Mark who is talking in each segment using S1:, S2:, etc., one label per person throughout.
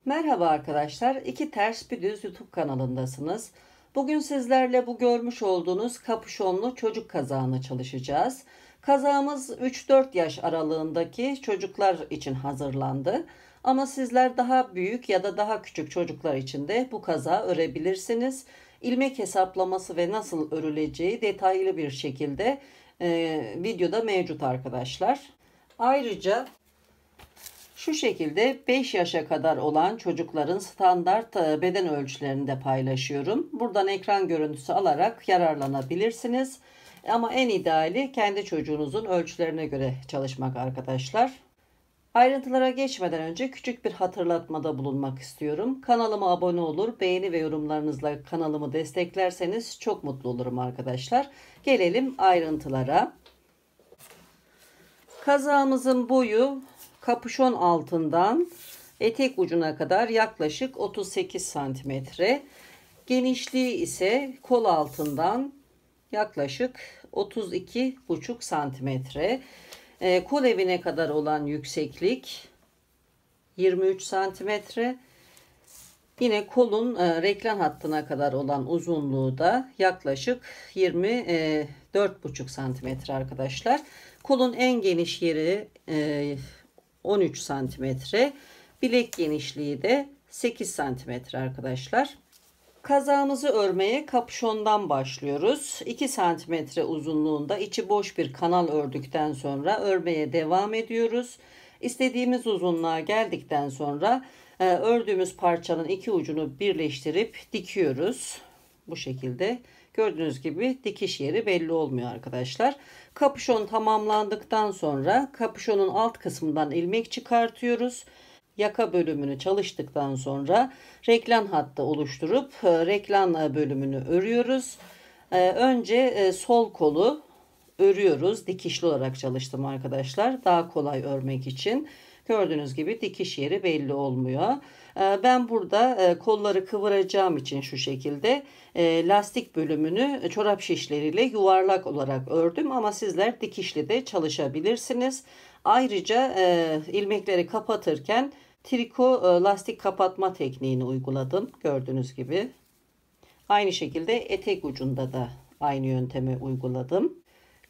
S1: Merhaba arkadaşlar, İki Ters Bir Düz YouTube kanalındasınız. Bugün sizlerle bu görmüş olduğunuz kapüşonlu çocuk kazağını çalışacağız. Kazağımız 3-4 yaş aralığındaki çocuklar için hazırlandı. Ama sizler daha büyük ya da daha küçük çocuklar için de bu kazağı örebilirsiniz. İlmek hesaplaması ve nasıl örüleceği detaylı bir şekilde videoda mevcut arkadaşlar. Ayrıca şu şekilde 5 yaşa kadar olan çocukların standart beden ölçülerini de paylaşıyorum. Buradan ekran görüntüsü alarak yararlanabilirsiniz. Ama en ideali kendi çocuğunuzun ölçülerine göre çalışmak arkadaşlar. Ayrıntılara geçmeden önce küçük bir hatırlatmada bulunmak istiyorum. Kanalıma abone olur, beğeni ve yorumlarınızla kanalımı desteklerseniz çok mutlu olurum arkadaşlar. Gelelim ayrıntılara. Kazağımızın boyu kapüşon altından etek ucuna kadar yaklaşık 38 santimetre. Genişliği ise kol altından yaklaşık 32,5 santimetre. Kol evine kadar olan yükseklik 23 santimetre. Yine kolun reklam hattına kadar olan uzunluğu da yaklaşık 24,5 santimetre arkadaşlar. Kolun en geniş yeri 13 santimetre. Bilek genişliği de 8 santimetre arkadaşlar. Kazağımızı örmeye kapüşondan başlıyoruz. 2 santimetre uzunluğunda içi boş bir kanal ördükten sonra örmeye devam ediyoruz. İstediğimiz uzunluğa geldikten sonra ördüğümüz parçanın iki ucunu birleştirip dikiyoruz. Bu şekilde gördüğünüz gibi dikiş yeri belli olmuyor arkadaşlar. Kapüşon tamamlandıktan sonra kapüşonun alt kısmından ilmek çıkartıyoruz. Yaka bölümünü çalıştıktan sonra reklam hattı oluşturup reklam bölümünü örüyoruz. Önce sol kolu örüyoruz. Dikişli olarak çalıştım arkadaşlar. Daha kolay örmek için. Gördüğünüz gibi dikiş yeri belli olmuyor. Ben burada kolları kıvıracağım için şu şekilde lastik bölümünü çorap şişleriyle yuvarlak olarak ördüm. Ama sizler dikişli de çalışabilirsiniz. Ayrıca ilmekleri kapatırken triko lastik kapatma tekniğini uyguladım. Gördüğünüz gibi. Aynı şekilde etek ucunda da aynı yöntemi uyguladım.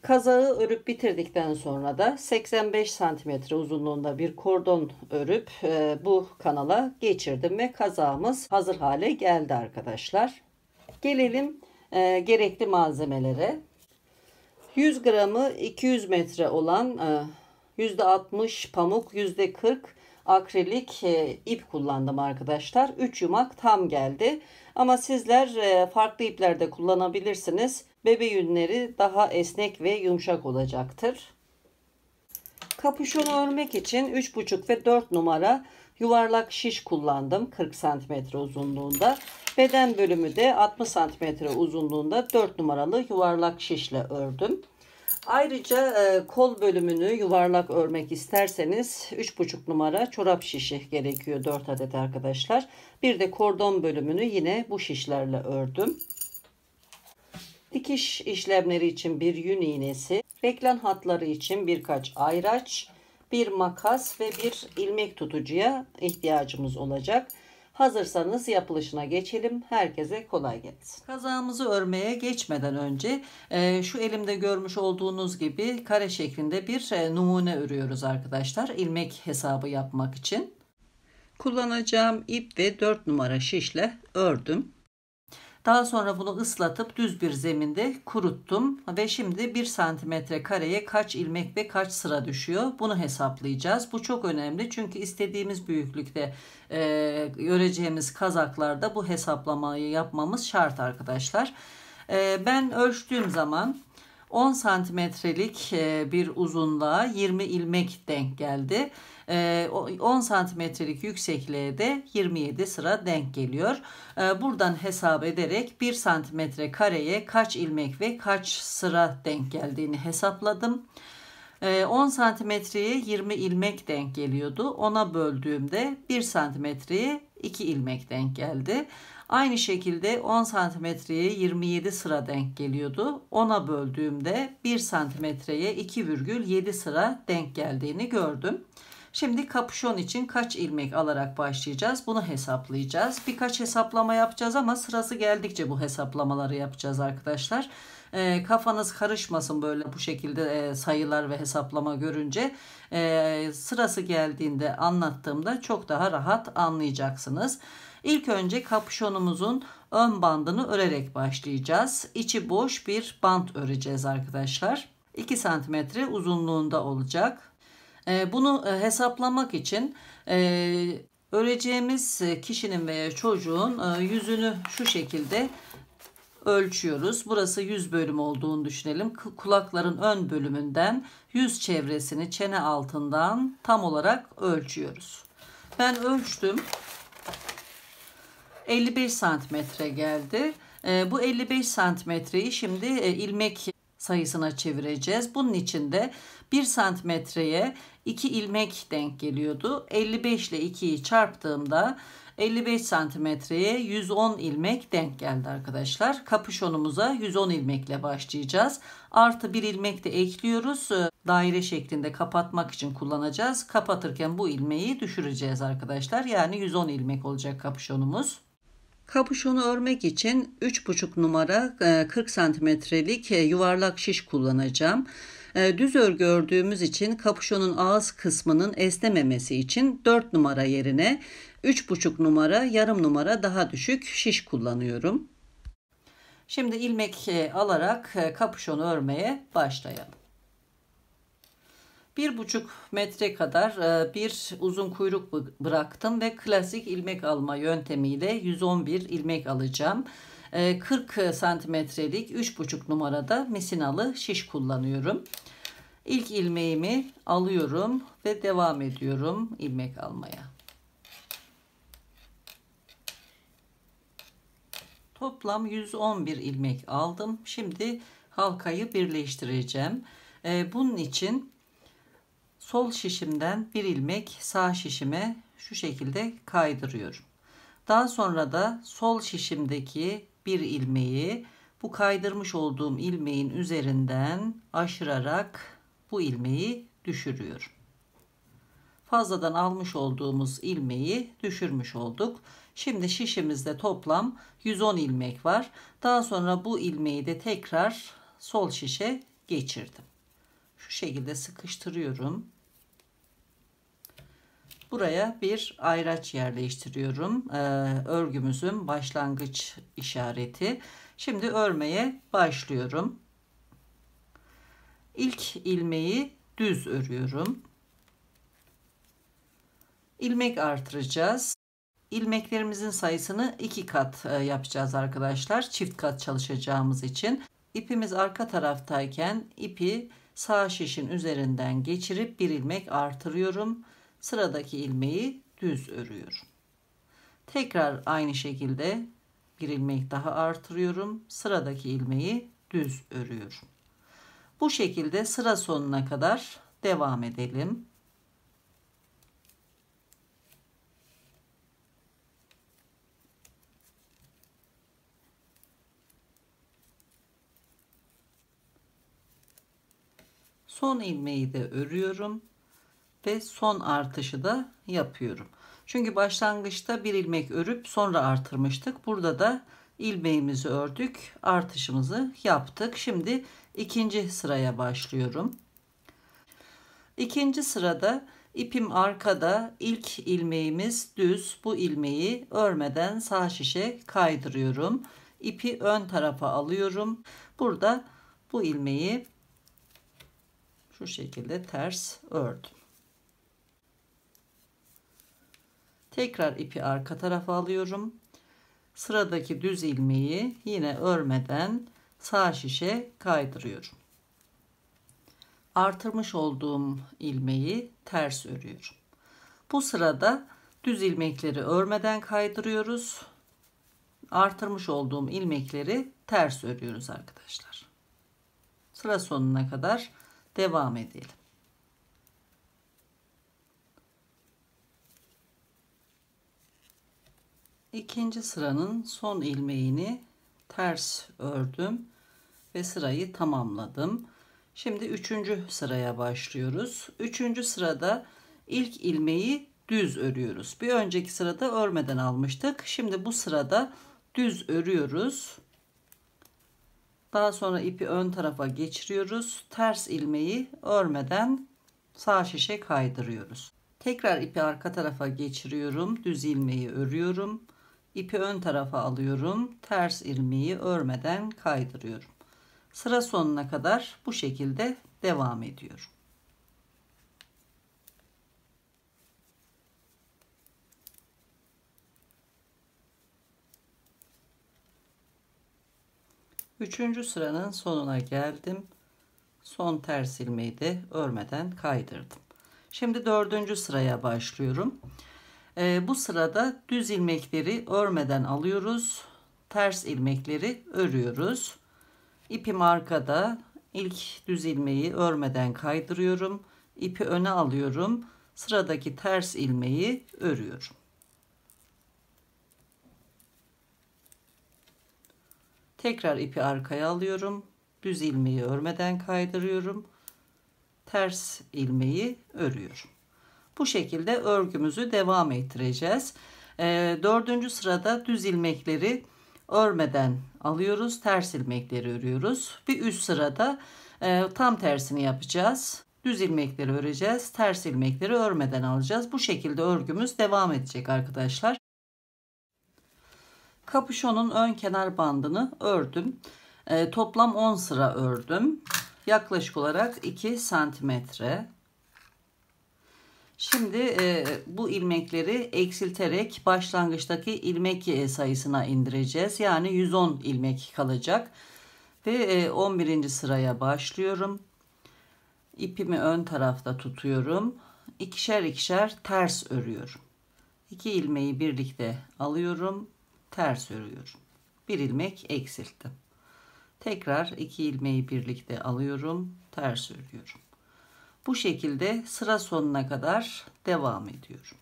S1: Kazağı örüp bitirdikten sonra da 85 santimetre uzunluğunda bir kordon örüp bu kanala geçirdim ve kazağımız hazır hale geldi arkadaşlar. Gelelim gerekli malzemelere. 100 gramı 200 metre olan %60 pamuk, %40 akrilik ip kullandım arkadaşlar. 3 yumak tam geldi. Ama sizler farklı ipler de kullanabilirsiniz. Bebe yünleri daha esnek ve yumuşak olacaktır. Kapüşonu örmek için 3,5 ve 4 numara yuvarlak şiş kullandım. 40 cm uzunluğunda. Beden bölümü de 60 cm uzunluğunda 4 numaralı yuvarlak şişle ördüm. Ayrıca kol bölümünü yuvarlak örmek isterseniz 3,5 numara çorap şişi gerekiyor, 4 adet arkadaşlar. Bir de kordon bölümünü yine bu şişlerle ördüm. Dikiş işlemleri için bir yün iğnesi, reklam hatları için birkaç ayraç, bir makas ve bir ilmek tutucuya ihtiyacımız olacak. Hazırsanız yapılışına geçelim. Herkese kolay gelsin. Kazağımızı örmeye geçmeden önce şu elimde görmüş olduğunuz gibi kare şeklinde bir numune örüyoruz arkadaşlar. İlmek hesabı yapmak için. Kullanacağım ip ve 4 numara şişle ördüm. Daha sonra bunu ıslatıp düz bir zeminde kuruttum ve şimdi 1 santimetre kareye kaç ilmek ve kaç sıra düşüyor bunu hesaplayacağız. Bu çok önemli çünkü istediğimiz büyüklükte öreceğimiz kazaklarda bu hesaplamayı yapmamız şart arkadaşlar. Ben ölçtüğüm zaman 10 santimetrelik bir uzunluğa 20 ilmek denk geldi. 10 santimetrelik yüksekliğe de 27 sıra denk geliyor. Buradan hesap ederek 1 santimetre kareye kaç ilmek ve kaç sıra denk geldiğini hesapladım. 10 santimetreye 20 ilmek denk geliyordu. Ona böldüğümde 1 santimetreye 2 ilmek denk geldi. Aynı şekilde 10 santimetreye 27 sıra denk geliyordu. Ona böldüğümde 1 santimetreye 2,7 sıra denk geldiğini gördüm. Şimdi kapüşon için kaç ilmek alarak başlayacağız? Bunu hesaplayacağız. Birkaç hesaplama yapacağız ama sırası geldikçe bu hesaplamaları yapacağız arkadaşlar. Kafanız karışmasın böyle bu şekilde sayılar ve hesaplama görünce. Sırası geldiğinde anlattığımda çok daha rahat anlayacaksınız. İlk önce kapüşonumuzun ön bandını örerek başlayacağız. İçi boş bir bant öreceğiz arkadaşlar. 2 santimetre uzunluğunda olacak. Bunu hesaplamak için öreceğimiz kişinin veya çocuğun yüzünü şu şekilde ölçüyoruz. Burası yüz bölüm olduğunu düşünelim. Kulakların ön bölümünden yüz çevresini çene altından tam olarak ölçüyoruz. Ben ölçtüm. 55 santimetre geldi. Bu 55 santimetreyi şimdi ilmek sayısına çevireceğiz. Bunun için de 1 santimetreye 2 ilmek denk geliyordu. 55 ile 2'yi çarptığımda 55 santimetreye 110 ilmek denk geldi arkadaşlar. Kapüşonumuza 110 ilmekle başlayacağız. Artı bir ilmek de ekliyoruz. Daire şeklinde kapatmak için kullanacağız. Kapatırken bu ilmeği düşüreceğiz arkadaşlar. Yani 110 ilmek olacak kapüşonumuz. Kapüşonu örmek için 3,5 numara 40 santimetrelik yuvarlak şiş kullanacağım. Düz örgü ördüğümüz için kapüşonun ağız kısmının esnememesi için 4 numara yerine 3,5 numara yarım numara daha düşük şiş kullanıyorum. Şimdi ilmek alarak kapüşonu örmeye başlayalım. 1,5 metre kadar bir uzun kuyruk bıraktım ve klasik ilmek alma yöntemiyle 111 ilmek alacağım. 40 santimetrelik 3,5 numarada misinalı şiş kullanıyorum. İlk ilmeğimi alıyorum ve devam ediyorum ilmek almaya. Toplam 111 ilmek aldım. Şimdi halkayı birleştireceğim. Bunun için sol şişimden bir ilmek sağ şişime şu şekilde kaydırıyorum. Daha sonra da sol şişimdeki bir ilmeği bu kaydırmış olduğum ilmeğin üzerinden aşırarak bu ilmeği düşürüyorum. Fazladan almış olduğumuz ilmeği düşürmüş olduk. Şimdi şişimizde toplam 110 ilmek var. Daha sonra bu ilmeği de tekrar sol şişe geçirdim. Şu şekilde sıkıştırıyorum. Buraya bir ayraç yerleştiriyorum. Örgümüzün başlangıç işareti. Şimdi örmeye başlıyorum. İlk ilmeği düz örüyorum. İlmek artıracağız. İlmeklerimizin sayısını 2 kat yapacağız arkadaşlar. Çift kat çalışacağımız için. İpimiz arka taraftayken ipi sağ şişin üzerinden geçirip bir ilmek artırıyorum. Sıradaki ilmeği düz örüyorum. Tekrar aynı şekilde bir ilmek daha artırıyorum. Sıradaki ilmeği düz örüyorum. Bu şekilde sıra sonuna kadar devam edelim. Son ilmeği de örüyorum ve son artışı da yapıyorum. Çünkü başlangıçta bir ilmek örüp sonra artırmıştık. Burada da ilmeğimizi ördük, artışımızı yaptık. Şimdi ikinci sıraya başlıyorum. İkinci sırada ipim arkada, ilk ilmeğimiz düz. Bu ilmeği örmeden sağ şişe kaydırıyorum. İpi ön tarafa alıyorum. Burada bu ilmeği şu şekilde ters ördüm. Tekrar ipi arka tarafa alıyorum. Sıradaki düz ilmeği yine örmeden sağ şişe kaydırıyorum. Artırmış olduğum ilmeği ters örüyorum. Bu sırada düz ilmekleri örmeden kaydırıyoruz. Artırmış olduğum ilmekleri ters örüyoruz arkadaşlar. Sıra sonuna kadar devam edelim. İkinci sıranın son ilmeğini ters ördüm ve sırayı tamamladım. Şimdi üçüncü sıraya başlıyoruz. Üçüncü sırada ilk ilmeği düz örüyoruz. Bir önceki sırada örmeden almıştık. Şimdi bu sırada düz örüyoruz. Daha sonra ipi ön tarafa geçiriyoruz. Ters ilmeği örmeden sağ şişe kaydırıyoruz. Tekrar ipi arka tarafa geçiriyorum. Düz ilmeği örüyorum. İpi ön tarafa alıyorum. Ters ilmeği örmeden kaydırıyorum. Sıra sonuna kadar bu şekilde devam ediyorum. Üçüncü sıranın sonuna geldim. Son ters ilmeği de örmeden kaydırdım. Şimdi dördüncü sıraya başlıyorum. Bu sırada düz ilmekleri örmeden alıyoruz. Ters ilmekleri örüyoruz. İpim arkada. İlk düz ilmeği örmeden kaydırıyorum. İpi öne alıyorum. Sıradaki ters ilmeği örüyorum. Tekrar ipi arkaya alıyorum. Düz ilmeği örmeden kaydırıyorum. Ters ilmeği örüyorum. Bu şekilde örgümüzü devam ettireceğiz. Dördüncü sırada düz ilmekleri örmeden alıyoruz. Ters ilmekleri örüyoruz. Bir üst sırada tam tersini yapacağız. Düz ilmekleri öreceğiz. Ters ilmekleri örmeden alacağız. Bu şekilde örgümüz devam edecek arkadaşlar. Kapüşonun ön kenar bandını ördüm. Toplam 10 sıra ördüm. Yaklaşık olarak 2 santimetre. Şimdi bu ilmekleri eksilterek başlangıçtaki ilmek sayısına indireceğiz. Yani 110 ilmek kalacak. Ve 11. sıraya başlıyorum. İpimi ön tarafta tutuyorum. İkişer ikişer ters örüyorum. 2 ilmeği birlikte alıyorum. Ters örüyorum. Bir ilmek eksilttim. Tekrar 2 ilmeği birlikte alıyorum. Ters örüyorum. Bu şekilde sıra sonuna kadar devam ediyorum.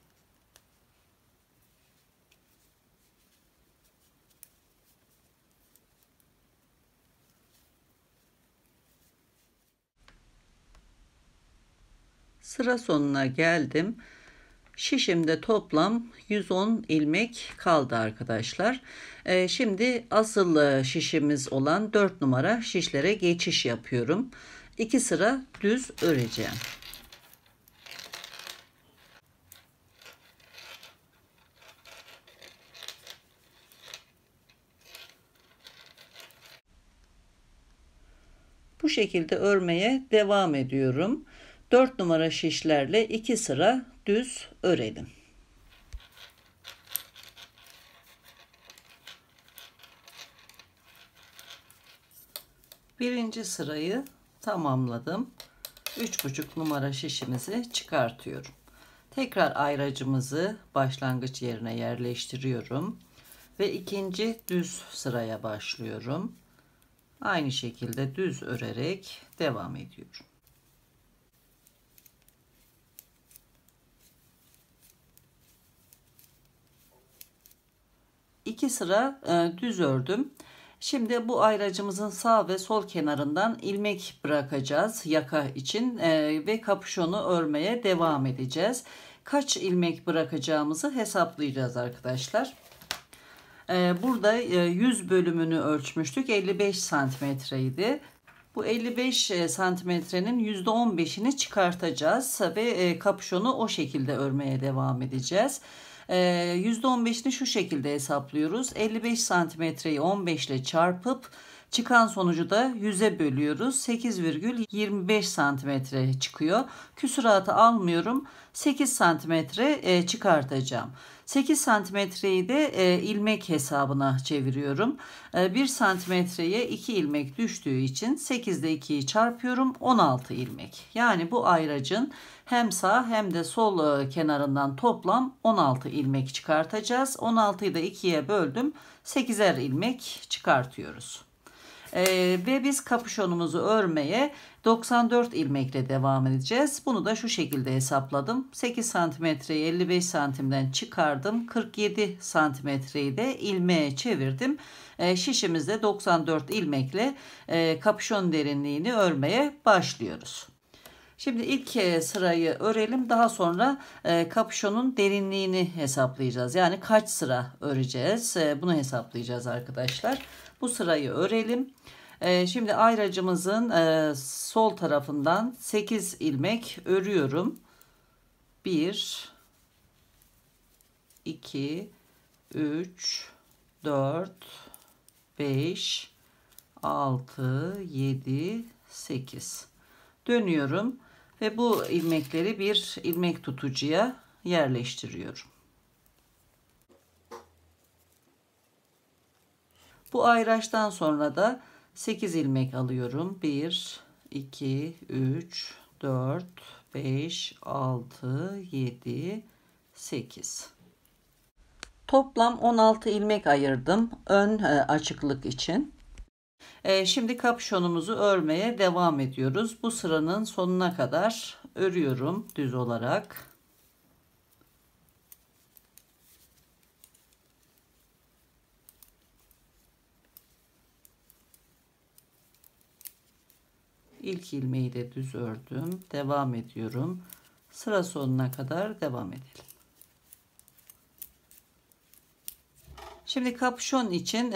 S1: Sıra sonuna geldim. Şişimde toplam 110 ilmek kaldı arkadaşlar. Şimdi asıl şişimiz olan 4 numara şişlere geçiş yapıyorum. 2 sıra düz öreceğim. Bu şekilde örmeye devam ediyorum. 4 numara şişlerle 2 sıra düz örelim. Birinci sırayı tamamladım. 3,5 numara şişimizi çıkartıyorum. Tekrar ayracımızı başlangıç yerine yerleştiriyorum ve ikinci düz sıraya başlıyorum. Aynı şekilde düz örerek devam ediyorum. İki sıra düz ördüm. Şimdi bu ayracımızın sağ ve sol kenarından ilmek bırakacağız yaka için ve kapüşonu örmeye devam edeceğiz. Kaç ilmek bırakacağımızı hesaplayacağız arkadaşlar. Burada 100 bölümünü ölçmüştük. 55 santimetreydi. Bu 55 santimetrenin %15'ini çıkartacağız ve kapüşonu o şekilde örmeye devam edeceğiz. %15'ini şu şekilde hesaplıyoruz. 55 santimetreyi 15 ile çarpıp çıkan sonucu da 100'e bölüyoruz. 8,25 santimetre çıkıyor. Küsuratı almıyorum. 8 santimetre çıkartacağım. 8 santimetreyi de ilmek hesabına çeviriyorum. 1 santimetreye 2 ilmek düştüğü için 8 ile 2'yi çarpıyorum. 16 ilmek. Yani bu ayracın hem sağ hem de sol kenarından toplam 16 ilmek çıkartacağız. 16'yı da 2'ye böldüm. 8'er ilmek çıkartıyoruz. Ve biz kapüşonumuzu örmeye 94 ilmekle devam edeceğiz. Bunu da şu şekilde hesapladım. 8 santimetreyi 55 santimden çıkardım. 47 santimetreyi de ilmeğe çevirdim. Şişimizde 94 ilmekle kapüşon derinliğini örmeye başlıyoruz. Şimdi ilk sırayı örelim. Daha sonra kapüşonun derinliğini hesaplayacağız. Yani kaç sıra öreceğiz? Bunu hesaplayacağız arkadaşlar. Bu sırayı örelim. Şimdi ayracımızın sol tarafından 8 ilmek örüyorum. 1, 2, 3, 4, 5, 6, 7, 8. Dönüyorum ve bu ilmekleri bir ilmek tutucuya yerleştiriyorum. Bu ayraçtan sonra da 8 ilmek alıyorum. 1, 2, 3, 4, 5, 6, 7, 8. Toplam 16 ilmek ayırdım ön açıklık için. Şimdi kapüşonumuzu örmeye devam ediyoruz. Bu sıranın sonuna kadar örüyorum düz olarak. İlk ilmeği de düz ördüm. Devam ediyorum. Sıra sonuna kadar devam edelim. Şimdi kapüşon için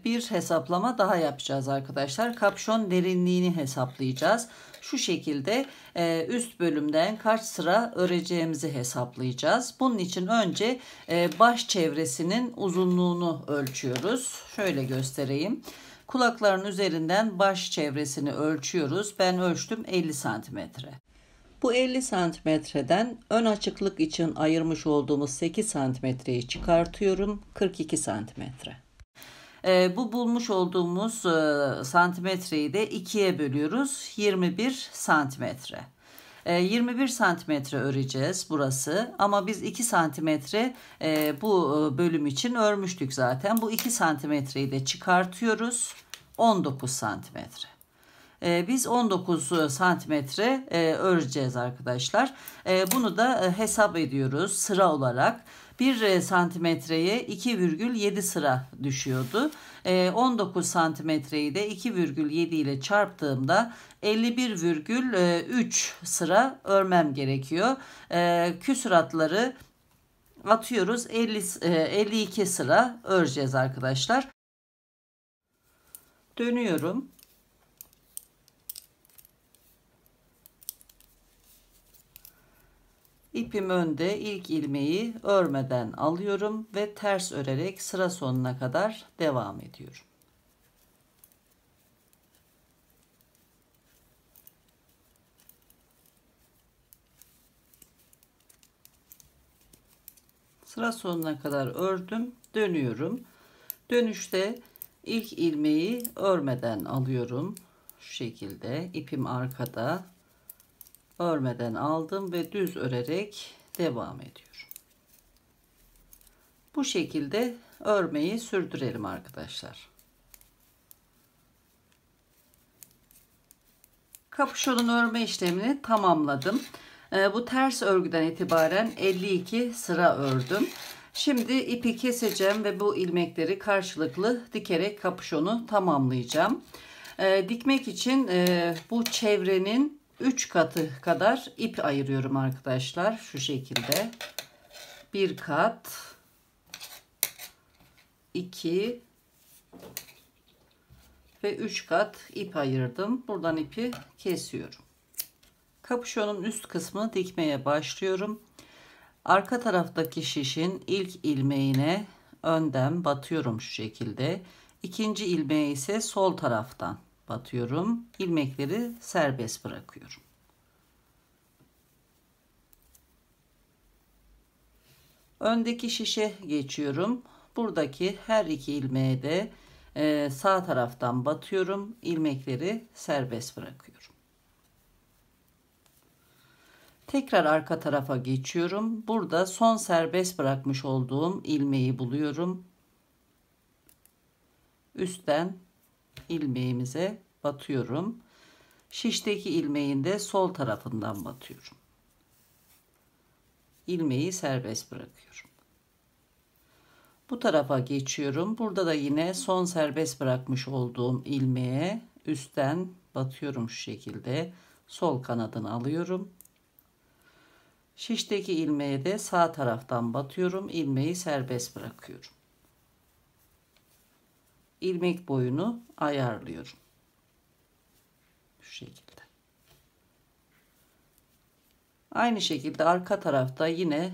S1: bir hesaplama daha yapacağız arkadaşlar. Kapüşon derinliğini hesaplayacağız. Şu şekilde üst bölümden kaç sıra öreceğimizi hesaplayacağız. Bunun için önce baş çevresinin uzunluğunu ölçüyoruz. Şöyle göstereyim. Kulakların üzerinden baş çevresini ölçüyoruz. Ben ölçtüm 50 santimetre. Bu 50 santimetreden ön açıklık için ayırmış olduğumuz 8 santimetreyi çıkartıyorum. 42 santimetre. Bu bulmuş olduğumuz santimetreyi de 2'ye bölüyoruz. 21 santimetre. 21 santimetre öreceğiz burası. Ama biz 2 santimetre bu bölüm için örmüştük zaten. Bu 2 santimetreyi de çıkartıyoruz. 19 santimetre. Biz 19 santimetre öreceğiz arkadaşlar. Bunu da hesap ediyoruz sıra olarak. 1 santimetreye 2,7 sıra düşüyordu. 19 santimetreyi de 2,7 ile çarptığımda 51,3 sıra örmem gerekiyor. Küsuratları atıyoruz. 52 sıra öreceğiz arkadaşlar. Dönüyorum. İpim önde, ilk ilmeği örmeden alıyorum ve ters örerek sıra sonuna kadar devam ediyorum. Sıra sonuna kadar ördüm, dönüyorum. Dönüşte ilk ilmeği örmeden alıyorum. Şu şekilde ipim arkada. Örmeden aldım ve düz örerek devam ediyorum. Bu şekilde örmeyi sürdürelim arkadaşlar. Kapüşonun örme işlemini tamamladım. Bu ters örgüden itibaren 52 sıra ördüm. Şimdi ipi keseceğim ve bu ilmekleri karşılıklı dikerek kapüşonu tamamlayacağım. Dikmek için bu çevrenin 3 katı kadar ip ayırıyorum arkadaşlar. Şu şekilde. 1 kat, 2 ve 3 kat ip ayırdım. Buradan ipi kesiyorum. Kapüşonun üst kısmını dikmeye başlıyorum. Arka taraftaki şişin ilk ilmeğine önden batıyorum şu şekilde. İkinci ilmeğe ise sol taraftan batıyorum. İlmekleri serbest bırakıyorum. Öndeki şişe geçiyorum. Buradaki her iki ilmeğe de sağ taraftan batıyorum. İlmekleri serbest bırakıyorum. Tekrar arka tarafa geçiyorum. Burada son serbest bırakmış olduğum ilmeği buluyorum. Üstten ilmeğimize batıyorum. Şişteki ilmeğin de sol tarafından batıyorum. İlmeği serbest bırakıyorum. Bu tarafa geçiyorum. Burada da yine son serbest bırakmış olduğum ilmeğe üstten batıyorum şu şekilde. sol kanadını alıyorum. Şişteki ilmeğe de sağ taraftan batıyorum. İlmeği serbest bırakıyorum. İlmek boyunu ayarlıyorum. Şu şekilde. Aynı şekilde arka tarafta yine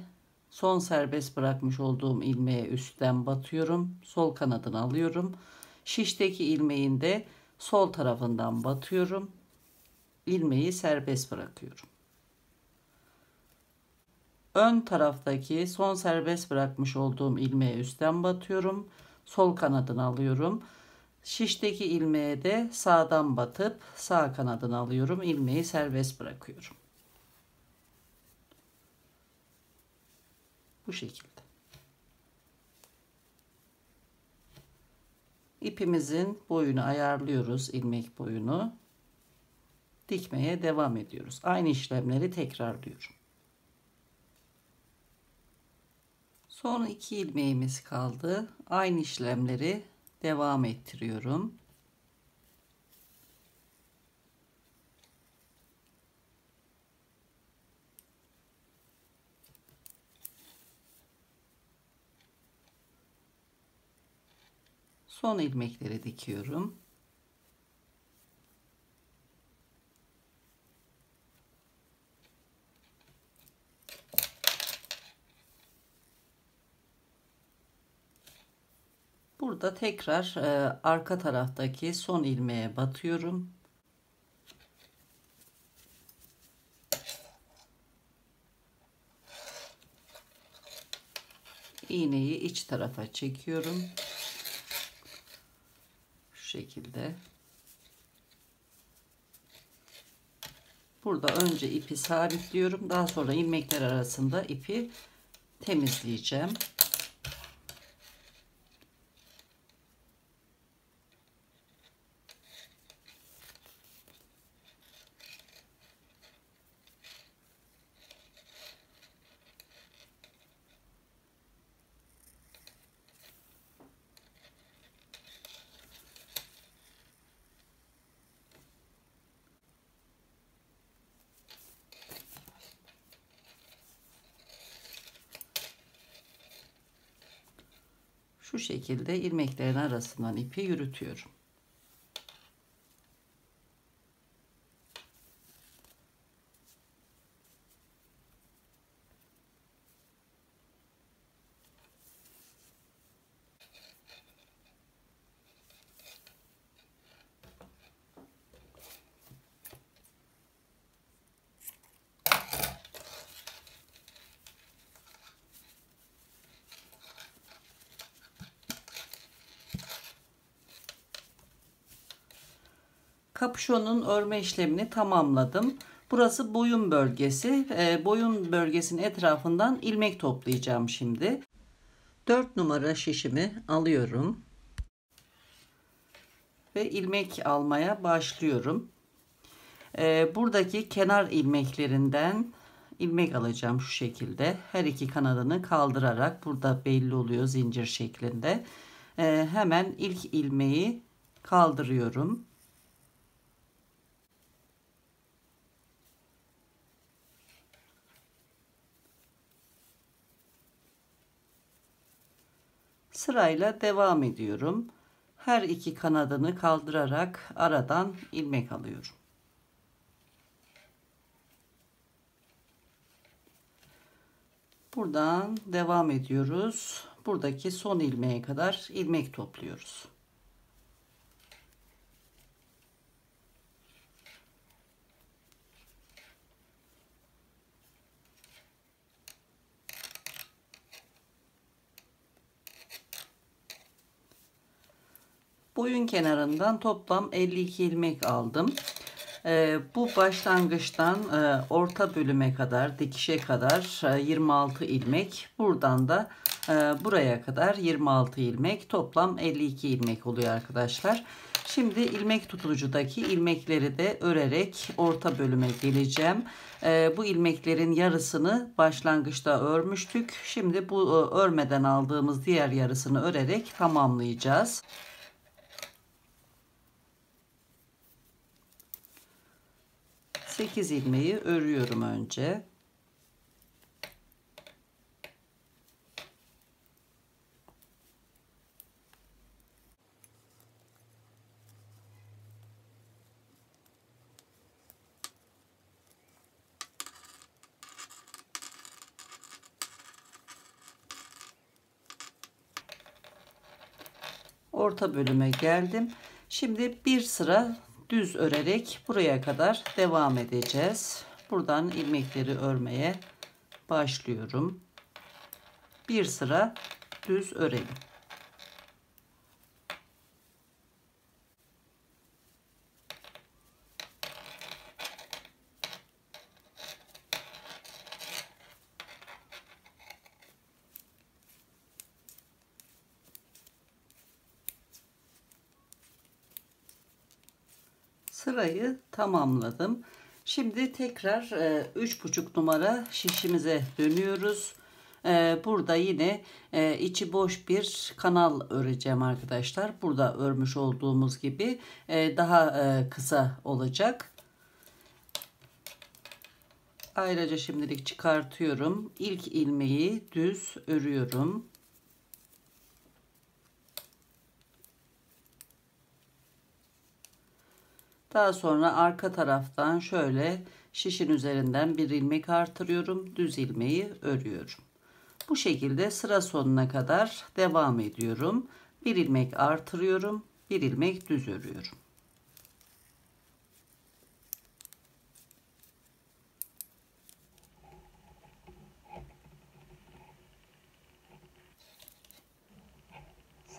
S1: son serbest bırakmış olduğum ilmeğe üstten batıyorum. Sol kanadını alıyorum. Şişteki ilmeğin de sol tarafından batıyorum. İlmeği serbest bırakıyorum. Ön taraftaki son serbest bırakmış olduğum ilmeğe üstten batıyorum. Sol kanadını alıyorum. Şişteki ilmeğe de sağdan batıp sağ kanadını alıyorum. İlmeği serbest bırakıyorum. Bu şekilde. İpimizin boyunu ayarlıyoruz, ilmek boyunu. Dikmeye devam ediyoruz. Aynı işlemleri tekrarlıyorum. Son 2 ilmeğimiz kaldı. Aynı işlemleri devam ettiriyorum. Son ilmekleri dikiyorum. Burada tekrar arka taraftaki son ilmeğe batıyorum. İğneyi iç tarafa çekiyorum. Şu şekilde. Burada önce ipi sabitliyorum. Daha sonra ilmekler arasında ipi temizleyeceğim. Şu şekilde ilmeklerin arasından ipi yürütüyorum. Kapüşonun örme işlemini tamamladım. Burası boyun bölgesi. Boyun bölgesinin etrafından ilmek toplayacağım şimdi. 4 numara şişimi alıyorum. Ve ilmek almaya başlıyorum. Buradaki kenar ilmeklerinden ilmek alacağım şu şekilde. Her iki kanadını kaldırarak, burada belli oluyor zincir şeklinde. Hemen ilk ilmeği kaldırıyorum. Sırayla devam ediyorum. Her iki kanadını kaldırarak aradan ilmek alıyorum. Buradan devam ediyoruz. Buradaki son ilmeğe kadar ilmek topluyoruz. Boyun kenarından toplam 52 ilmek aldım. Bu başlangıçtan orta bölüme kadar, dikişe kadar 26 ilmek. Buradan da buraya kadar 26 ilmek. Toplam 52 ilmek oluyor arkadaşlar. Şimdi ilmek tutucudaki ilmekleri de örerek orta bölüme geleceğim. Bu ilmeklerin yarısını başlangıçta örmüştük. Şimdi bu örmeden aldığımız diğer yarısını örerek tamamlayacağız. 8 ilmeği örüyorum önce. Orta bölüme geldim. Şimdi bir sıra düz örerek buraya kadar devam edeceğiz. Buradan ilmekleri örmeye başlıyorum. Bir sıra düz örelim. Sırayı tamamladım. Şimdi tekrar 3,5 numara şişimize dönüyoruz. Burada yine içi boş bir kanal öreceğim arkadaşlar. Burada örmüş olduğumuz gibi daha kısa olacak. Ayrıca şimdilik çıkartıyorum. İlk ilmeği düz örüyorum. Daha sonra arka taraftan şöyle şişin üzerinden bir ilmek artırıyorum. Düz ilmeği örüyorum. Bu şekilde sıra sonuna kadar devam ediyorum. Bir ilmek artırıyorum. Bir ilmek düz örüyorum.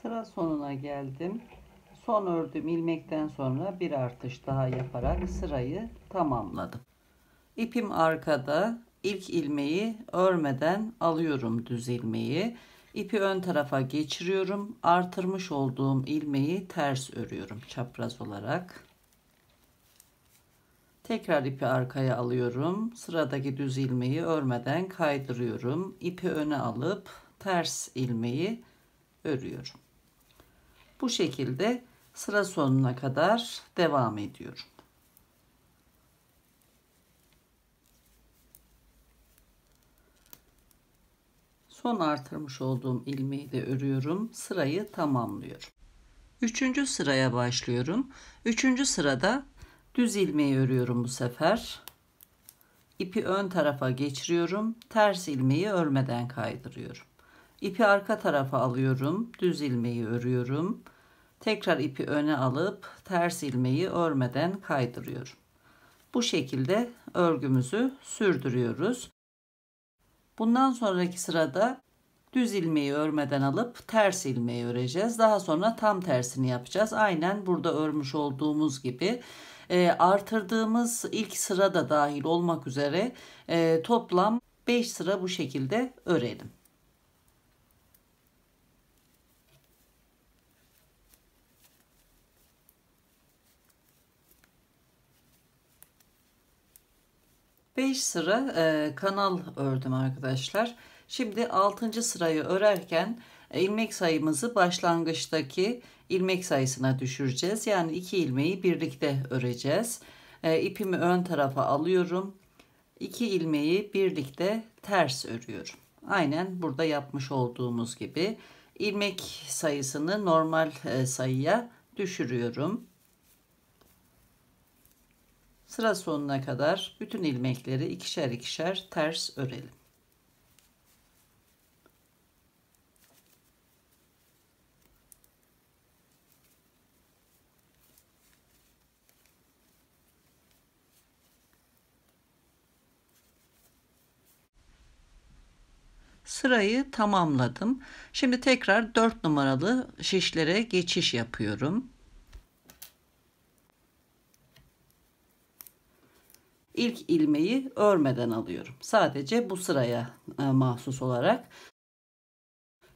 S1: Sıra sonuna geldim. Son ördüğüm ilmekten sonra bir artış daha yaparak sırayı tamamladım. İpim arkada. İlk ilmeği örmeden alıyorum düz ilmeği. İpi ön tarafa geçiriyorum. Artırmış olduğum ilmeği ters örüyorum çapraz olarak. Tekrar ipi arkaya alıyorum. Sıradaki düz ilmeği örmeden kaydırıyorum. İpi öne alıp ters ilmeği örüyorum. Bu şekilde sıra sonuna kadar devam ediyorum. Son artırmış olduğum ilmeği de örüyorum. Sırayı tamamlıyorum. 3. sıraya başlıyorum. 3. sırada düz ilmeği örüyorum bu sefer. İpi ön tarafa geçiriyorum. Ters ilmeği örmeden kaydırıyorum. İpi arka tarafa alıyorum. Düz ilmeği örüyorum. Tekrar ipi öne alıp ters ilmeği örmeden kaydırıyorum. Bu şekilde örgümüzü sürdürüyoruz. Bundan sonraki sırada düz ilmeği örmeden alıp ters ilmeği öreceğiz. Daha sonra tam tersini yapacağız. Aynen burada örmüş olduğumuz gibi artırdığımız ilk sıra da dahil olmak üzere toplam 5 sıra bu şekilde örelim. Beş sıra kanal ördüm arkadaşlar. Şimdi 6. sırayı örerken ilmek sayımızı başlangıçtaki ilmek sayısına düşüreceğiz. Yani 2 ilmeği birlikte öreceğiz. İpimi ön tarafa alıyorum. 2 ilmeği birlikte ters örüyorum. Aynen burada yapmış olduğumuz gibi ilmek sayısını normal sayıya düşürüyorum. Sıra sonuna kadar bütün ilmekleri ikişer ikişer ters örelim. Sırayı tamamladım. Şimdi tekrar 4 numaralı şişlere geçiş yapıyorum. İlk ilmeği örmeden alıyorum. Sadece bu sıraya mahsus olarak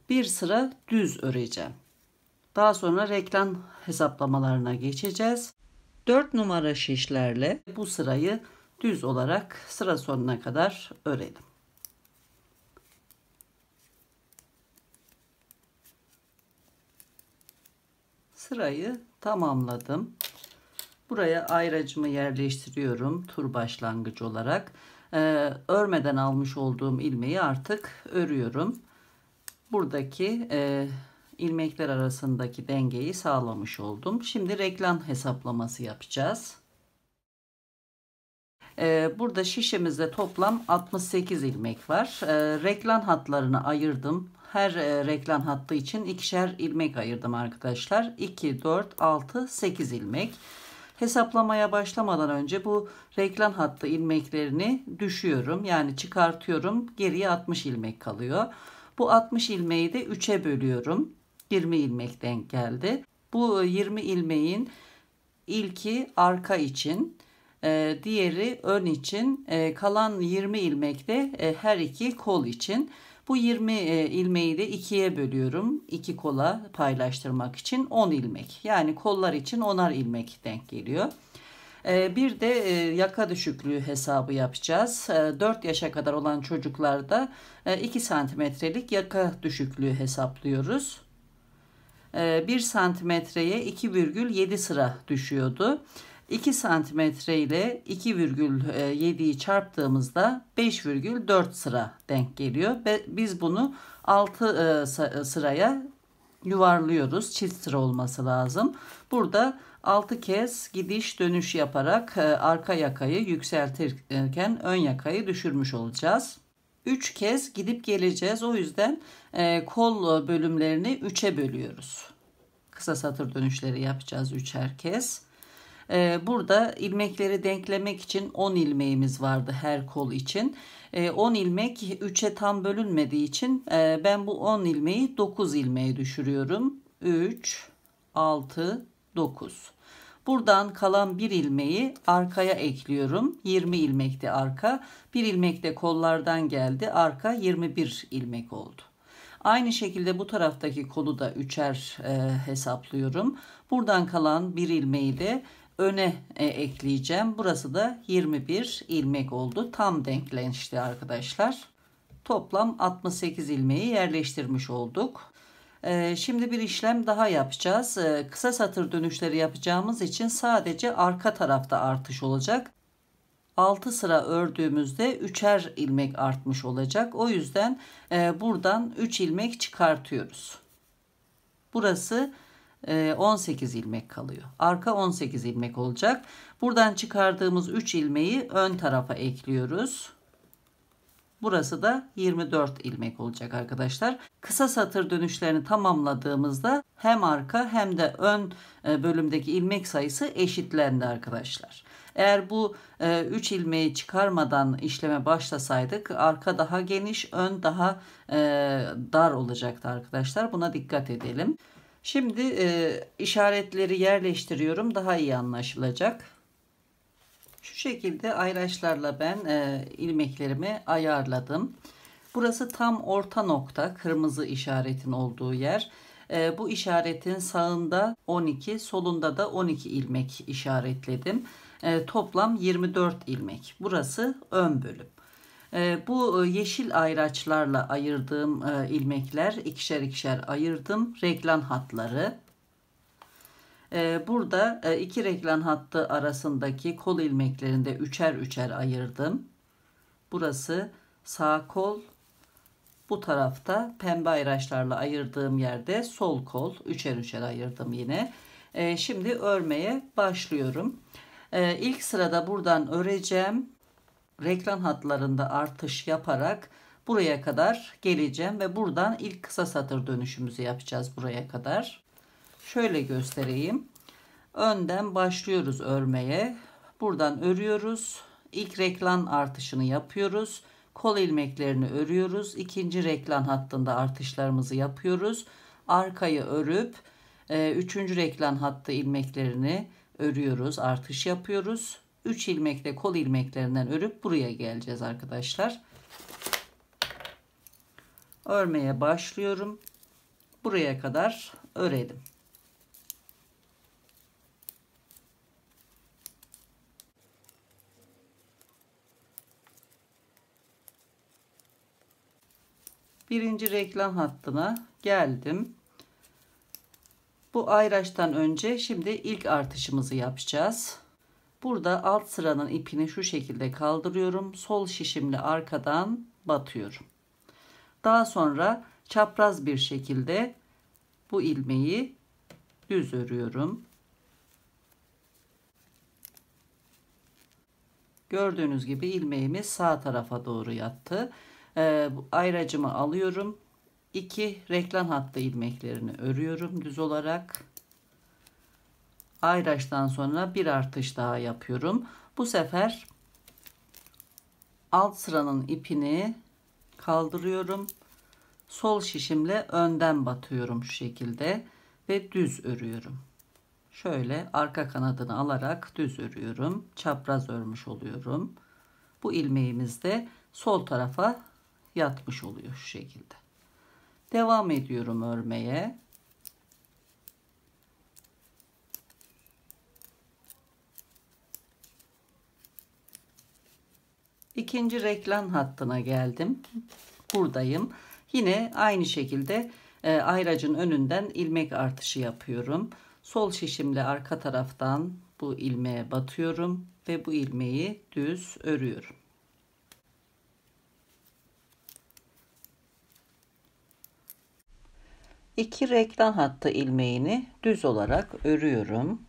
S1: bir sıra düz öreceğim. Daha sonra reklam hesaplamalarına geçeceğiz. 4 numara şişlerle bu sırayı düz olarak sıra sonuna kadar örelim. Sırayı tamamladım. Buraya ayracımı yerleştiriyorum tur başlangıcı olarak. Örmeden almış olduğum ilmeği artık örüyorum. Buradaki ilmekler arasındaki dengeyi sağlamış oldum. Şimdi reglan hesaplaması yapacağız. Burada şişemizde toplam 68 ilmek var. Reglan hatlarını ayırdım. Her reglan hattı için ikişer ilmek ayırdım arkadaşlar. 2, 4, 6, 8 ilmek. Hesaplamaya başlamadan önce bu reglan hattı ilmeklerini düşüyorum. Yani çıkartıyorum. Geriye 60 ilmek kalıyor. Bu 60 ilmeği de 3'e bölüyorum. 20 ilmek denk geldi. Bu 20 ilmeğin ilki arka için, diğeri ön için, kalan 20 ilmek de her iki kol için. Bu 20 ilmeği de ikiye bölüyorum. İki kola paylaştırmak için 10 ilmek. Yani kollar için 10'ar ilmek denk geliyor. Bir de yaka düşüklüğü hesabı yapacağız. 4 yaşa kadar olan çocuklarda 2 santimetrelik yaka düşüklüğü hesaplıyoruz. 1 santimetreye 2,7 sıra düşüyordu. 2 santimetre ile 2,7'yi çarptığımızda 5,4 sıra denk geliyor. Biz bunu 6 sıraya yuvarlıyoruz. Çift sıra olması lazım. Burada 6 kez gidiş dönüş yaparak arka yakayı yükseltirken ön yakayı düşürmüş olacağız. 3 kez gidip geleceğiz. O yüzden kol bölümlerini 3'e bölüyoruz. Kısa satır dönüşleri yapacağız 3'er kez. Burada ilmekleri denklemek için 10 ilmeğimiz vardı her kol için. 10 ilmek 3'e tam bölünmediği için ben bu 10 ilmeği 9 ilmeğe düşürüyorum. 3, 6, 9. Buradan kalan bir ilmeği arkaya ekliyorum. 20 ilmekti arka. Bir ilmek de kollardan geldi. Arka 21 ilmek oldu. Aynı şekilde bu taraftaki kolu da 3'er hesaplıyorum. Buradan kalan bir ilmeği de öne ekleyeceğim. Burası da 21 ilmek oldu. Tam denkleşti arkadaşlar. Toplam 68 ilmeği yerleştirmiş olduk. Şimdi bir işlem daha yapacağız. Kısa satır dönüşleri yapacağımız için sadece arka tarafta artış olacak. 6 sıra ördüğümüzde 3'er ilmek artmış olacak. O yüzden buradan 3 ilmek çıkartıyoruz. Burası 18 ilmek kalıyor. Arka 18 ilmek olacak. Buradan çıkardığımız 3 ilmeği ön tarafa ekliyoruz. Burası da 24 ilmek olacak arkadaşlar. Kısa satır dönüşlerini tamamladığımızda hem arka hem de ön bölümdeki ilmek sayısı eşitlendi arkadaşlar. Eğer bu 3 ilmeği çıkarmadan işleme başlasaydık arka daha geniş, ön daha dar olacaktı arkadaşlar. Buna dikkat edelim. Şimdi işaretleri yerleştiriyorum. Daha iyi anlaşılacak. Şu şekilde ayraçlarla ben ilmeklerimi ayarladım. Burası tam orta nokta, kırmızı işaretin olduğu yer. Bu işaretin sağında 12, solunda da 12 ilmek işaretledim. Toplam 24 ilmek. Burası ön bölüm. Bu yeşil ayraçlarla ayırdığım ilmekler ikişer ikişer ayırdım. Reglan hatları. Burada iki reglan hattı arasındaki kol ilmeklerinde üçer üçer ayırdım. Burası sağ kol. Bu tarafta pembe ayraçlarla ayırdığım yerde sol kol. Üçer üçer ayırdım yine. Şimdi örmeye başlıyorum. İlk sırada buradan öreceğim. Reglan hatlarında artış yaparak buraya kadar geleceğim ve buradan ilk kısa satır dönüşümüzü yapacağız buraya kadar. Şöyle göstereyim. Önden başlıyoruz örmeye. Buradan örüyoruz. İlk reglan artışını yapıyoruz. Kol ilmeklerini örüyoruz. İkinci reglan hattında artışlarımızı yapıyoruz. Arkayı örüp üçüncü reglan hattı ilmeklerini örüyoruz. Artış yapıyoruz. 3 ilmekle kol ilmeklerinden örüp buraya geleceğiz arkadaşlar. Örmeye başlıyorum. Buraya kadar örelim. Birinci reglan hattına geldim. Bu ayraçtan önce şimdi ilk artışımızı yapacağız. Burada alt sıranın ipini şu şekilde kaldırıyorum. Sol şişimle arkadan batıyorum. Daha sonra çapraz bir şekilde bu ilmeği düz örüyorum. Gördüğünüz gibi ilmeğimiz sağ tarafa doğru yattı. Ayracımı alıyorum. 2 reklam hattı ilmeklerini örüyorum düz olarak. Ayraçtan sonra bir artış daha yapıyorum. Bu sefer alt sıranın ipini kaldırıyorum. Sol şişimle önden batıyorum şu şekilde ve düz örüyorum. Şöyle arka kanadını alarak düz örüyorum. Çapraz örmüş oluyorum. Bu ilmeğimiz de sol tarafa yatmış oluyor şu şekilde. Devam ediyorum örmeye. İkinci reklam hattına geldim. Buradayım. Yine aynı şekilde ayracın önünden ilmek artışı yapıyorum. Sol şişimle arka taraftan bu ilmeğe batıyorum ve bu ilmeği düz örüyorum. İki reklam hattı ilmeğini düz olarak örüyorum.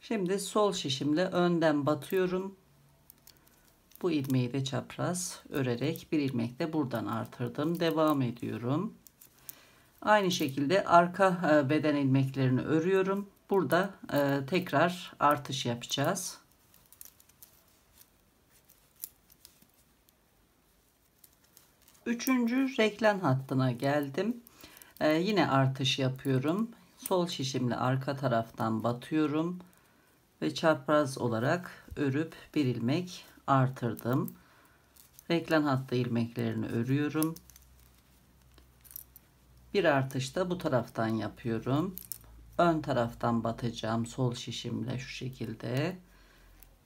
S1: Şimdi sol şişimle önden batıyorum. Bu ilmeği de çapraz örerek bir ilmek de buradan artırdım. Devam ediyorum. Aynı şekilde arka beden ilmeklerini örüyorum. Burada tekrar artış yapacağız. Üçüncü reklam hattına geldim. Yine artış yapıyorum. Sol şişimle arka taraftan batıyorum ve çapraz olarak örüp bir ilmek artırdım. Reklam hattı ilmeklerini örüyorum. Bir artış da bu taraftan yapıyorum. Ön taraftan batacağım sol şişimle şu şekilde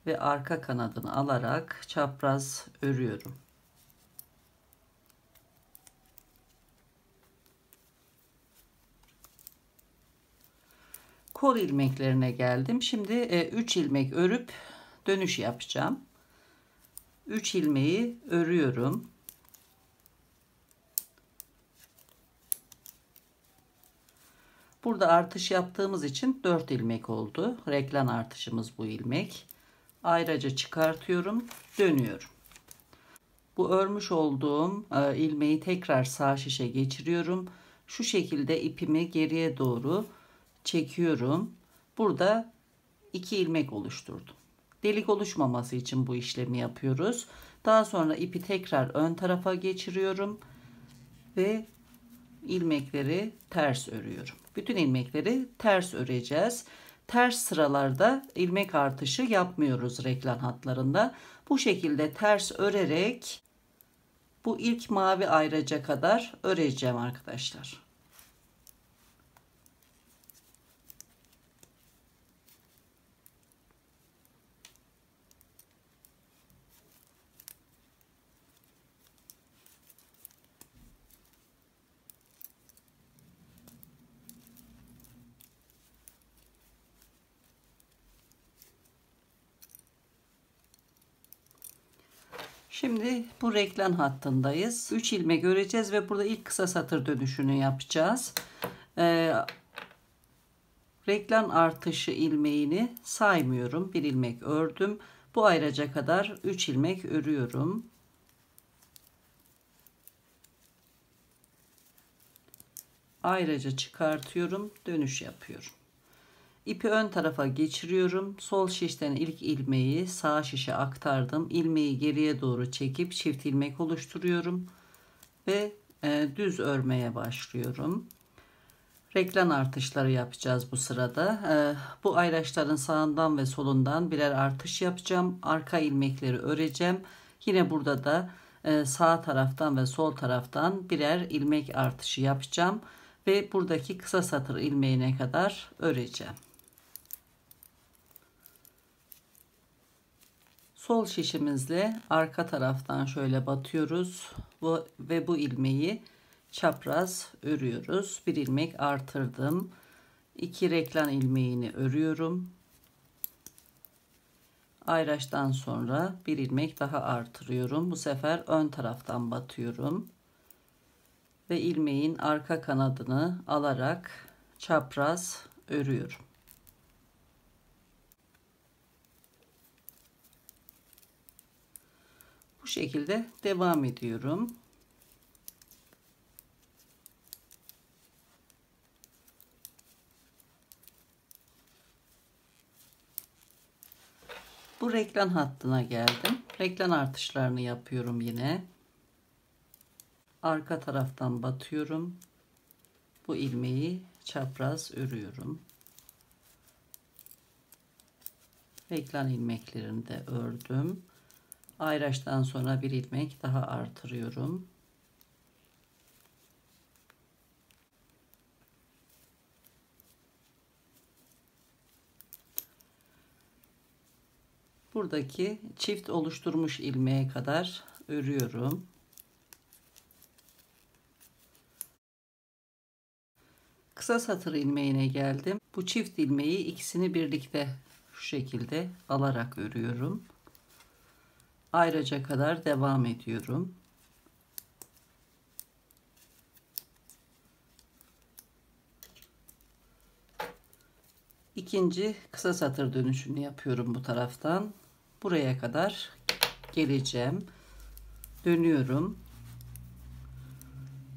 S1: ve arka kanadını alarak çapraz örüyorum. Kol ilmeklerine geldim. Şimdi 3 ilmek örüp dönüş yapacağım. 3 ilmeği örüyorum. Burada artış yaptığımız için 4 ilmek oldu. Reklam artışımız bu ilmek. Ayrıca çıkartıyorum, dönüyorum. Bu örmüş olduğum ilmeği tekrar sağ şişe geçiriyorum. Şu şekilde ipimi geriye doğru çekiyorum. Burada 2 ilmek oluşturdum. Delik oluşmaması için bu işlemi yapıyoruz. Daha sonra ipi tekrar ön tarafa geçiriyorum ve ilmekleri ters örüyorum. Bütün ilmekleri ters öreceğiz. Ters sıralarda ilmek artışı yapmıyoruz reklam hatlarında. Bu şekilde ters örerek bu ilk mavi ayraca kadar öreceğim arkadaşlar. Şimdi bu reklam hattındayız. 3 ilmek öreceğiz ve burada ilk kısa satır dönüşünü yapacağız. Reklam artışı ilmeğini saymıyorum. Bir ilmek ördüm. Bu ayraca kadar 3 ilmek örüyorum. Ayraca çıkartıyorum. Dönüş yapıyorum. İpi ön tarafa geçiriyorum. Sol şişten ilk ilmeği sağ şişe aktardım. İlmeği geriye doğru çekip çift ilmek oluşturuyorum. Ve düz örmeye başlıyorum. Reklam artışları yapacağız bu sırada. Bu ayraçların sağından ve solundan birer artış yapacağım. Arka ilmekleri öreceğim. Yine burada da sağ taraftan ve sol taraftan birer ilmek artışı yapacağım. Ve buradaki kısa satır ilmeğine kadar öreceğim. Sol şişimizle arka taraftan şöyle batıyoruz ve bu ilmeği çapraz örüyoruz. Bir ilmek artırdım. 2 reklan ilmeğini örüyorum. Ayraçtan sonra bir ilmek daha artırıyorum. Bu sefer ön taraftan batıyorum ve ilmeğin arka kanadını alarak çapraz örüyorum. Bu şekilde devam ediyorum. Bu reklan hattına geldim. Reklan artışlarını yapıyorum yine. Arka taraftan batıyorum. Bu ilmeği çapraz örüyorum. Reklan ilmeklerini de ördüm. Ayraçtan sonra bir ilmek daha artırıyorum. Buradaki çift oluşturmuş ilmeğe kadar örüyorum. Kısa satır ilmeğine geldim. Bu çift ilmeği ikisini birlikte şu şekilde alarak örüyorum. Ayraca kadar devam ediyorum. İkinci kısa satır dönüşünü yapıyorum bu taraftan. Buraya kadar geleceğim. Dönüyorum.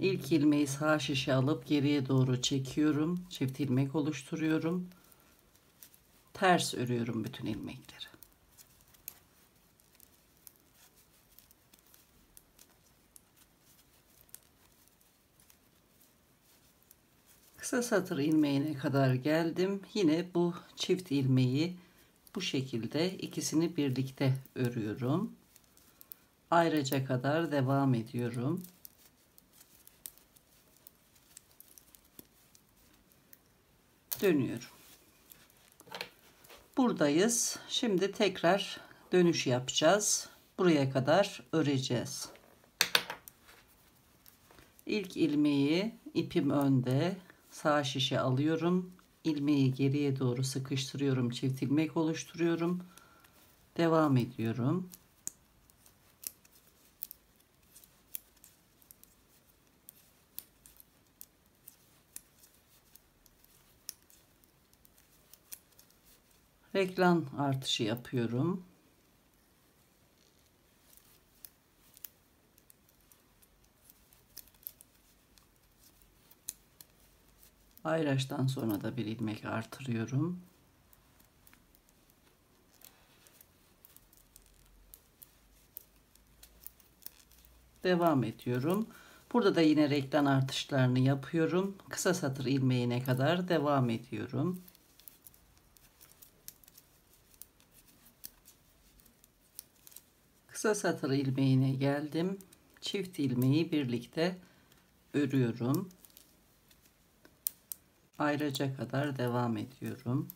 S1: İlk ilmeği sağ şişe alıp geriye doğru çekiyorum. Çift ilmek oluşturuyorum. Ters örüyorum bütün ilmekleri. Kısa satır ilmeğine kadar geldim. Yine bu çift ilmeği bu şekilde ikisini birlikte örüyorum. Ayraca kadar devam ediyorum. Dönüyorum. Buradayız. Şimdi tekrar dönüş yapacağız. Buraya kadar öreceğiz. İlk ilmeği ipim önde, sağ şişe alıyorum. İlmeği geriye doğru sıkıştırıyorum. Çift ilmek oluşturuyorum. Devam ediyorum. Reklam artışı yapıyorum. Ayraçtan sonra da bir ilmek artırıyorum. Devam ediyorum. Burada da yine reklam artışlarını yapıyorum. Kısa satır ilmeğine kadar devam ediyorum. Kısa satır ilmeğine geldim. Çift ilmeği birlikte örüyorum. Ayraca kadar devam ediyorum.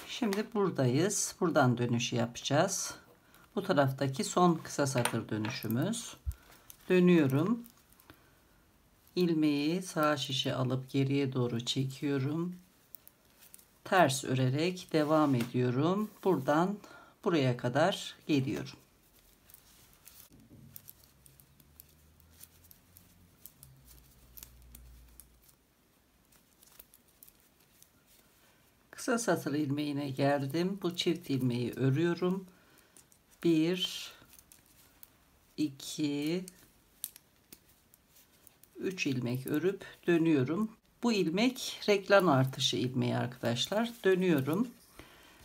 S1: Şimdi buradayız. Buradan dönüşü yapacağız. Bu taraftaki son kısa satır dönüşümüz. Dönüyorum. İlmeği sağ şişe alıp geriye doğru çekiyorum. Ters örerek devam ediyorum. Buradan buraya kadar geliyorum. Kısa satır ilmeğine geldim. Bu çift ilmeği örüyorum. 1 2 3 ilmek örüp dönüyorum. Bu ilmek reklam artışı ilmeği arkadaşlar. Dönüyorum.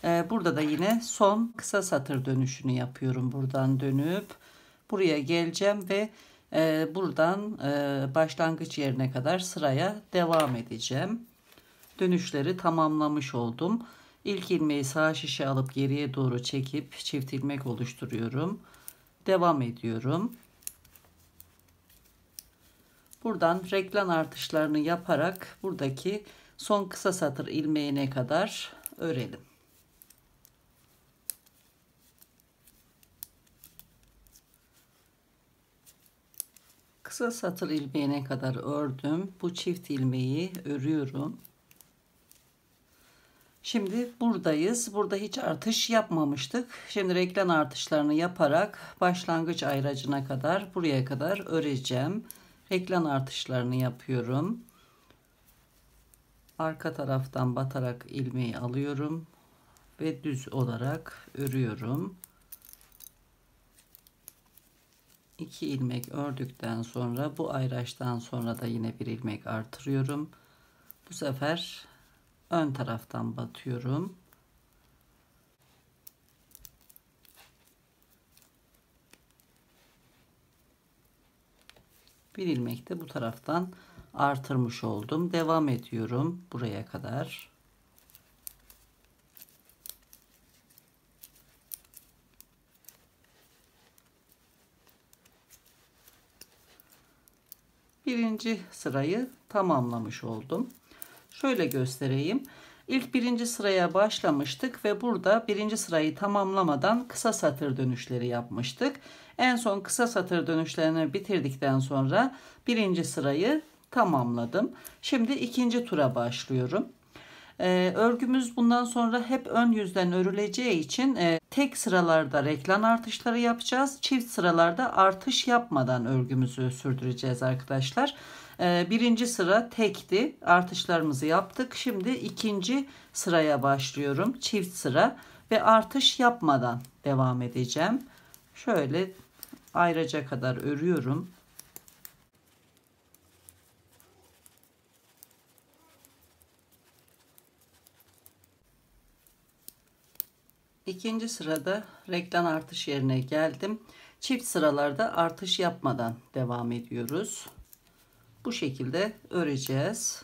S1: Burada da yine son kısa satır dönüşünü yapıyorum. Buradan dönüp buraya geleceğim ve buradan başlangıç yerine kadar sıraya devam edeceğim. Dönüşleri tamamlamış oldum. İlk ilmeği sağ şişe alıp geriye doğru çekip çift ilmek oluşturuyorum. Devam ediyorum. Buradan reklam artışlarını yaparak buradaki son kısa satır ilmeğine kadar örelim. Kısa satır ilmeğine kadar ördüm. Bu çift ilmeği örüyorum. Şimdi buradayız. Burada hiç artış yapmamıştık. Şimdi reklam artışlarını yaparak başlangıç ayracına kadar buraya kadar öreceğim. Reklam artışlarını yapıyorum. Arka taraftan batarak ilmeği alıyorum ve düz olarak örüyorum. 2 ilmek ördükten sonra bu ayraçtan sonra da yine bir ilmek artırıyorum. Bu sefer ön taraftan batıyorum. Bir ilmek de bu taraftan artırmış oldum. Devam ediyorum buraya kadar. Birinci sırayı tamamlamış oldum. Şöyle göstereyim. İlk birinci sıraya başlamıştık ve burada birinci sırayı tamamlamadan kısa satır dönüşleri yapmıştık. En son kısa satır dönüşlerini bitirdikten sonra birinci sırayı tamamladım. Şimdi ikinci tura başlıyorum. Örgümüz bundan sonra hep ön yüzden örüleceği için tek sıralarda reklam artışları yapacağız. Çift sıralarda artış yapmadan örgümüzü sürdüreceğiz arkadaşlar. Birinci sıra tekti. Artışlarımızı yaptık. Şimdi ikinci sıraya başlıyorum. Çift sıra ve artış yapmadan devam edeceğim. Şöyle ayraca kadar örüyorum. İkinci sırada reklam artış yerine geldim. Çift sıralarda artış yapmadan devam ediyoruz. Bu şekilde öreceğiz.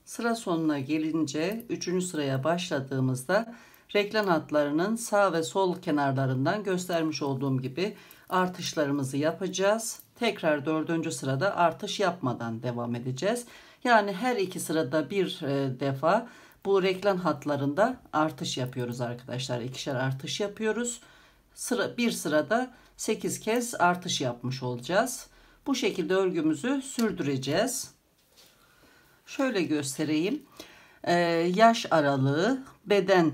S1: Sıra sonuna gelince 3. sıraya başladığımızda reklam hatlarının sağ ve sol kenarlarından göstermiş olduğum gibi artışlarımızı yapacağız. Tekrar 4. sırada artış yapmadan devam edeceğiz. Yani her iki sırada bir defa bu reklam hatlarında artış yapıyoruz arkadaşlar. İkişer artış yapıyoruz. Bir sırada 8 kez artış yapmış olacağız. Bu şekilde örgümüzü sürdüreceğiz. Şöyle göstereyim. Yaş aralığı, beden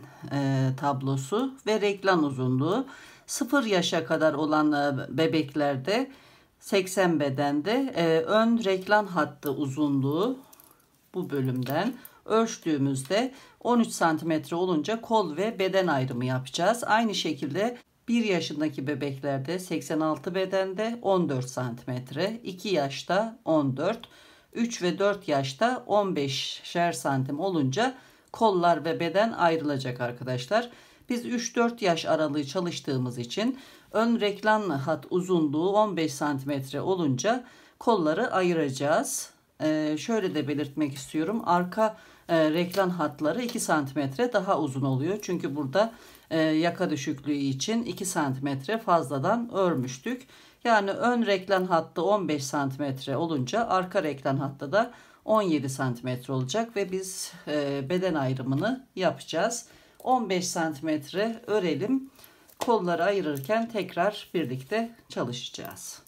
S1: tablosu ve reklam uzunluğu 0 yaşa kadar olan bebeklerde 80 bedende ön reklam hattı uzunluğu bu bölümden ölçtüğümüzde 13 santimetre olunca kol ve beden ayrımı yapacağız. Aynı şekilde 1 yaşındaki bebeklerde 86 bedende 14 santimetre, 2 yaşta 14, 3 ve 4 yaşta 15'şer santim olunca kollar ve beden ayrılacak arkadaşlar. Biz 3-4 yaş aralığı çalıştığımız için ön reklam hat uzunluğu 15 santimetre olunca kolları ayıracağız. Şöyle de belirtmek istiyorum. Arka reklam hatları 2 santimetre daha uzun oluyor. Çünkü burada yaka düşüklüğü için 2 santimetre fazladan örmüştük. Yani ön reklam hattı 15 santimetre olunca arka reklam hattı da 17 santimetre olacak ve biz beden ayrımını yapacağız. 15 santimetre örelim. Kolları ayırırken tekrar birlikte çalışacağız.